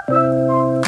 Bo's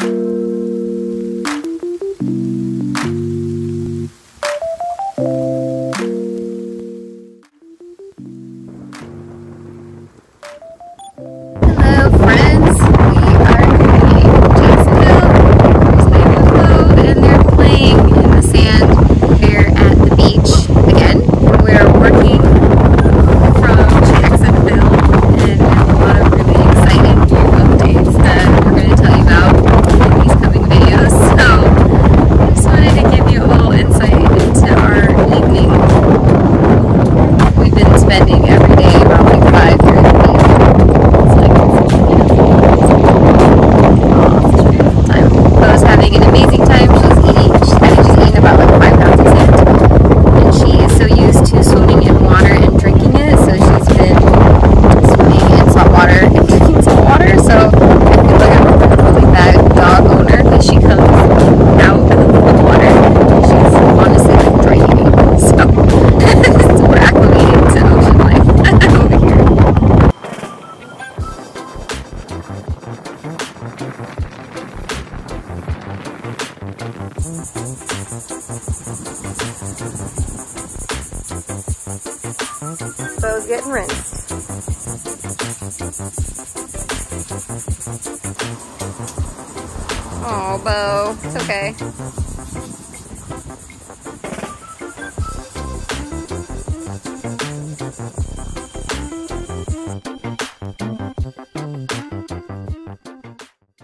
getting rinsed. Oh, Bo, it's okay.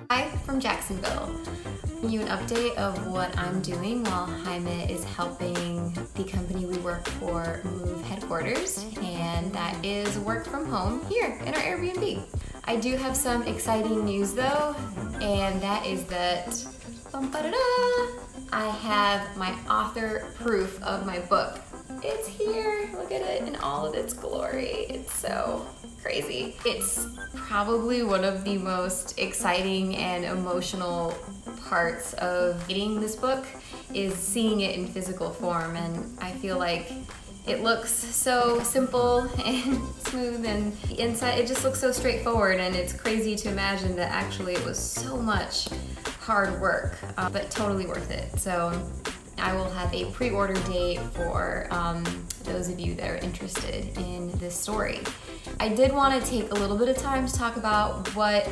Hi from Jacksonville. You an update of what I'm doing while Jaime is helping the company we work for move headquarters, and that is work from home here in our Airbnb. I do have some exciting news though, and that is that I have my author proof of my book. It's here, look at it in all of its glory. It's so crazy. It's probably one of the most exciting and emotional parts of reading this book is seeing it in physical form, and I feel like it looks so simple and smooth, and the inside, it just looks so straightforward, and it's crazy to imagine that actually it was so much hard work, but totally worth it. So I will have a pre-order date for those of you that are interested in this story. I did want to take a little bit of time to talk about what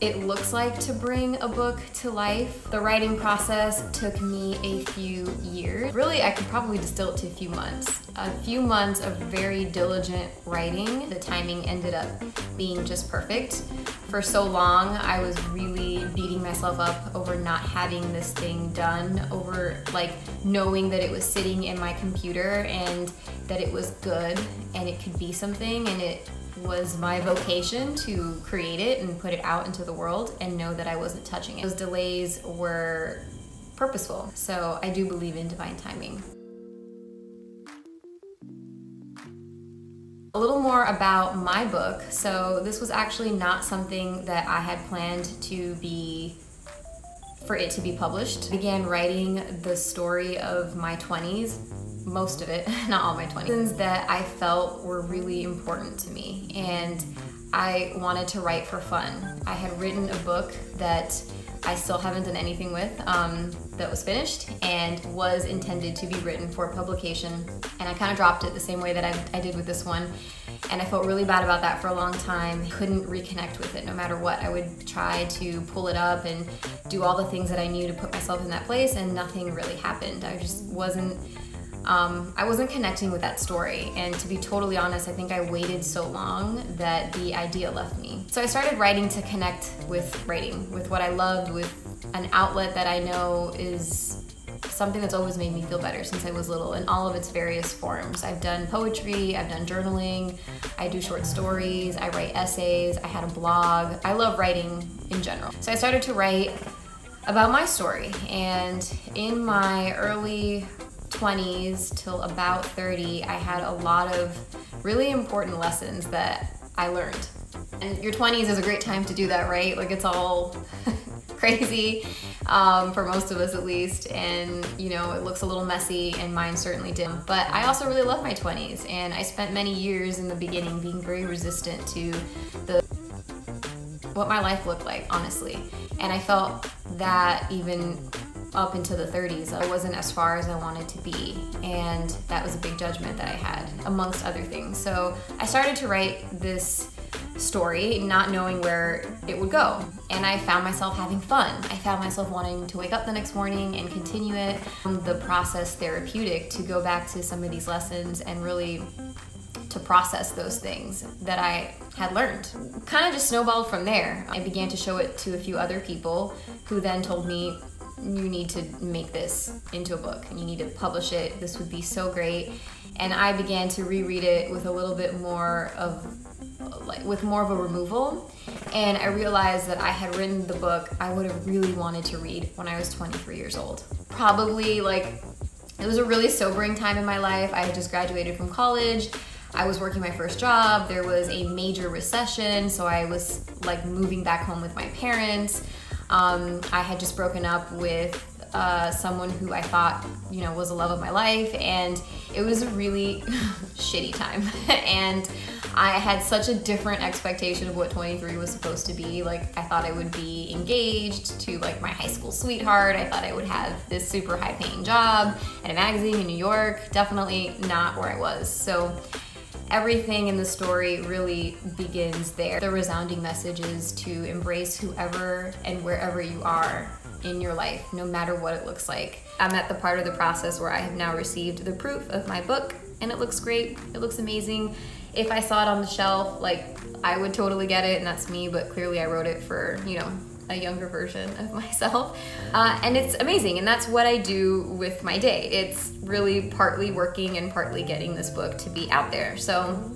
it looks like to bring a book to life. The writing process took me a few years. Really, I could probably distill it to a few months. A few months of very diligent writing. The timing ended up being just perfect. For so long, I was really beating myself up over not having this thing done, over like knowing that it was sitting in my computer and that it was good and it could be something, and it was my vocation to create it and put it out into the world and know that I wasn't touching it. Those delays were purposeful, so I do believe in divine timing. A little more about my book. So this was actually not something that I had planned for it to be published. I began writing the story of my 20s, most of it, not all my 20s, things that I felt were really important to me, and I wanted to write for fun. I had written a book that I still haven't done anything with, that was finished and was intended to be written for publication, and I kind of dropped it the same way that I did with this one, and I felt really bad about that for a long time. Couldn't reconnect with it no matter what. I would try to pull it up and do all the things that I knew to put myself in that place, and nothing really happened. I just wasn't I wasn't connecting with that story, and to be totally honest, I think I waited so long that the idea left me. So I started writing to connect with writing, with what I loved, with an outlet that I know is something that's always made me feel better since I was little, in all of its various forms. I've done poetry, I've done journaling, I do short stories, I write essays, I had a blog. I love writing in general. So I started to write about my story, and in my early 20s till about 30, I had a lot of really important lessons that I learned. And your 20s is a great time to do that, right? Like, it's all crazy, for most of us at least, and you know, it looks a little messy, and mine certainly did. But I also really love my 20s, and I spent many years in the beginning being very resistant to the what my life looked like, honestly. And I felt that even up into the 30s, I wasn't as far as I wanted to be. And that was a big judgment that I had, amongst other things. So I started to write this story not knowing where it would go. And I found myself having fun. I found myself wanting to wake up the next morning and continue it. The process therapeutic to go back to some of these lessons and really to process those things that I had learned. Kind of just snowballed from there. I began to show it to a few other people who then told me, you need to make this into a book and you need to publish it. This would be so great. And I began to reread it with a little bit more of a removal. And I realized that I had written the book I would have really wanted to read when I was 23 years old. Probably it was a really sobering time in my life. I had just graduated from college. I was working my first job. There was a major recession, so I was moving back home with my parents. I had just broken up with someone who I thought, was the love of my life, and it was a really shitty time. And I had such a different expectation of what 23 was supposed to be. I thought I would be engaged to my high school sweetheart. I thought I would have this super high paying job at a magazine in New York. Definitely not where I was. So everything in the story really begins there. The resounding message is to embrace whoever and wherever you are in your life, no matter what it looks like. I'm at the part of the process where I have now received the proof of my book, and it looks great. It looks amazing. If I saw it on the shelf, I would totally get it, and that's me, but clearly I wrote it for, a younger version of myself. And it's amazing, and that's what I do with my day. It's really partly working and partly getting this book to be out there. So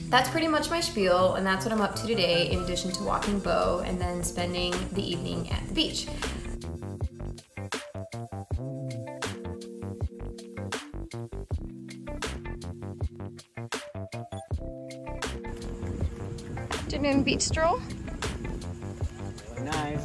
that's pretty much my spiel, and that's what I'm up to today, in addition to walking Bo and then spending the evening at the beach. Afternoon beach stroll. Nice.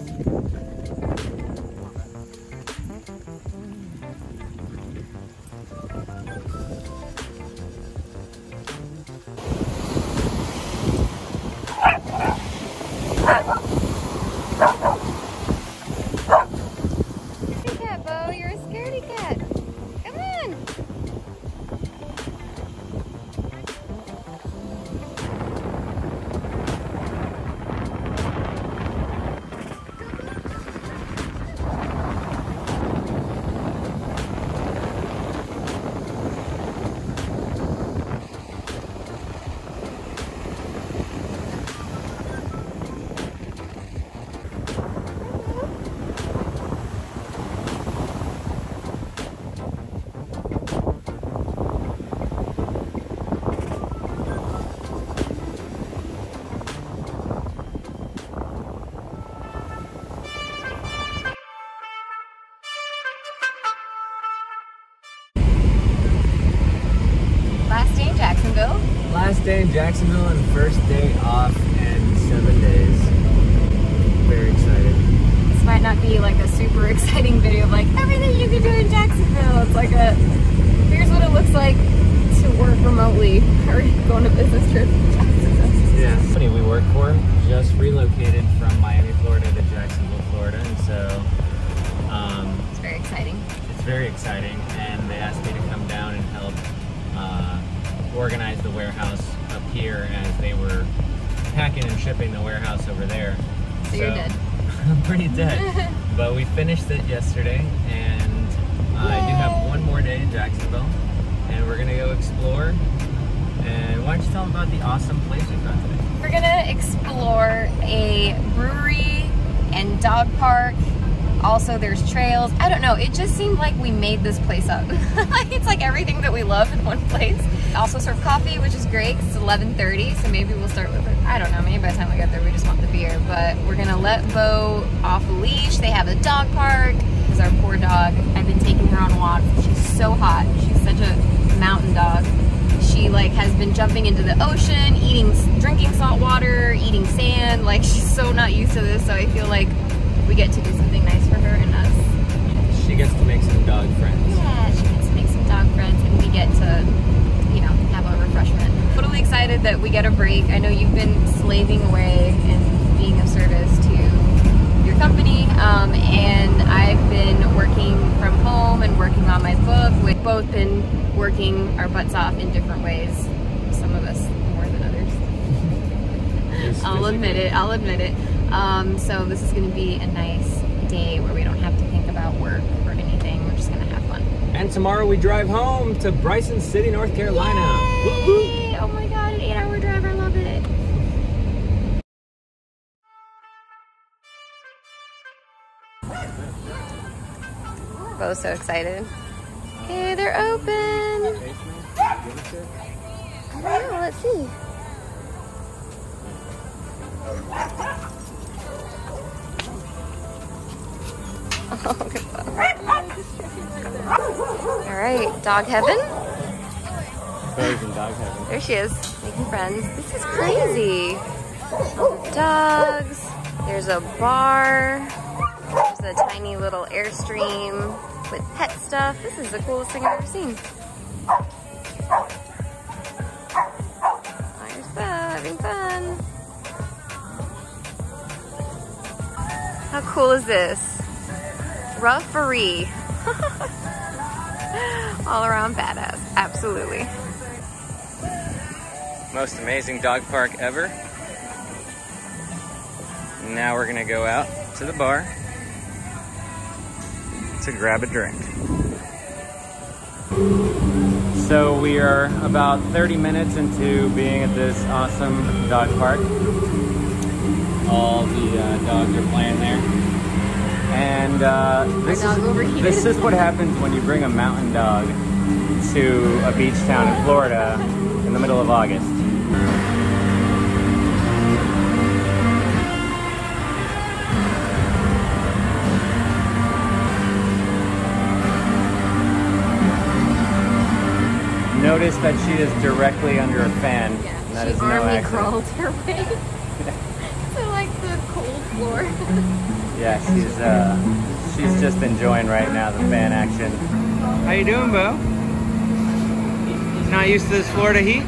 Scaredy cat, Bo, you're a scaredy cat. Come on. Jacksonville. Last day in Jacksonville and first day off in 7 days. Very excited. This might not be a super exciting video of everything you can do in Jacksonville. It's here's what it looks like to work remotely or go on a business trip in Jacksonville. Yeah. The company we work for just relocated from Miami, Florida to Jacksonville, Florida, and so it's very exciting. It's very exciting, and they asked me to come down and help organize the warehouse up here as they were packing and shipping the warehouse over there. So you're dead. I'm pretty dead. But we finished it yesterday, and I do have one more day in Jacksonville, and we're gonna go explore. And why don't you tell them about the awesome place we found today? We're gonna explore a brewery and dog park. Also, there's trails. I don't know, it just seemed like we made this place up. It's everything that we love in one place. Also serve coffee, which is great, 'cause it's 11:30, so maybe we'll start with it. I don't know, maybe by the time we get there we just want the beer. But we're gonna let Bo off the leash. They have a dog park. This is our poor dog. I've been taking her on walks. She's so hot. She's such a mountain dog. She has been jumping into the ocean, drinking salt water, eating sand. She's so not used to this, so I feel like we get to do something nice for her and us. She gets to make some dog friends. Yeah, she gets to make some dog friends, and we get to, have a refreshing refreshment. Totally excited that we get a break. I know you've been slaving away and being of service to your company, and I've been working from home and working on my book. We've both been working our butts off in different ways. Some of us more than others. I'll admit it. So this is going to be a nice day where we don't have to think about work or anything. We're just going to have fun. And tomorrow we drive home to Bryson City, North Carolina. Yay! Oh my god, an 8-hour drive. I love it. Bo's so excited. Hey, they're open. I don't know, let's see. Oh, good Bo. All right, dog heaven. Bo's in dog heaven. There she is, making friends. This is crazy. Dogs. There's a bar. There's a tiny little Airstream with pet stuff. This is the coolest thing I've ever seen. There's Bo having fun. How cool is this? Rough-free. All around badass. Absolutely. Most amazing dog park ever. Now we're gonna go out to the bar to grab a drink. So we are about 30 minutes into being at this awesome dog park. All the dogs are playing there. And this is what happens when you bring a mountain dog to a beach town in Florida in the middle of August. Notice that she is directly under a fan. Yeah, and that she is no army accident. crawled her way to like the cold floor. Yeah, she's just enjoying right now the fan action. How you doing, Bo? Not used to this Florida heat?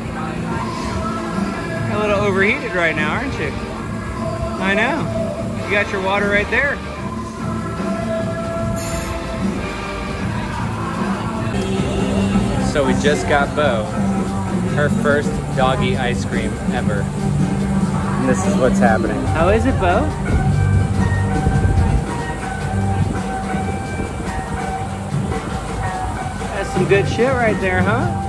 A little overheated right now, aren't you? I know. You got your water right there. So we just got Bo her first doggy ice cream ever. And this is what's happening. How is it, Bo? That's some good shit right there, huh?